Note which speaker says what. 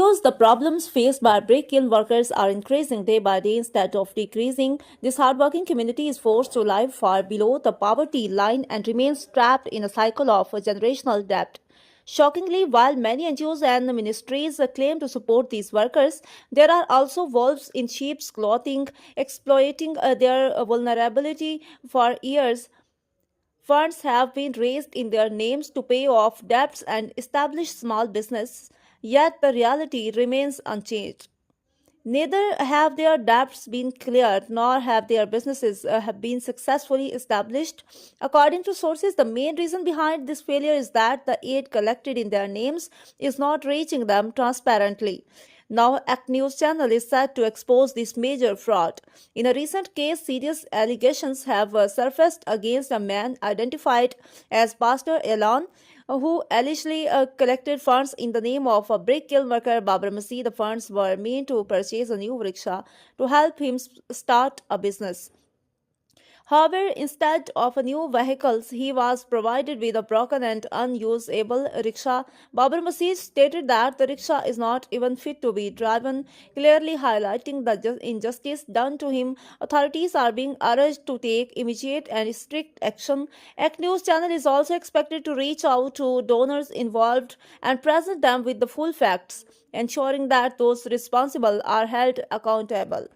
Speaker 1: NGOs, the problems faced by brick kiln workers are increasing day by day instead of decreasing. This hardworking community is forced to live far below the poverty line and remains trapped in a cycle of generational debt. Shockingly, while many NGOs and ministries claim to support these workers, there are also wolves in sheep's clothing exploiting their vulnerability for years. Funds have been raised in their names to pay off debts and establish small business, yet the reality remains unchanged. Neither have their debts been cleared nor have their businesses have been successfully established. According to sources, the main reason behind this failure is that the aid collected in their names is not reaching them transparently. Now, Act News channel is set to expose this major fraud. In a recent case, serious allegations have surfaced against a man identified as Pastor Elon, who allegedly collected funds in the name of a brick kiln worker Babar Masih. The funds were meant to purchase a new rickshaw to help him start a business. However, instead of a new vehicle, he was provided with a broken and unusable rickshaw. Babar Masih stated that the rickshaw is not even fit to be driven, clearly highlighting the injustice done to him. Authorities are being urged to take immediate and strict action. Act News channel is also expected to reach out to donors involved and present them with the full facts, ensuring that those responsible are held accountable.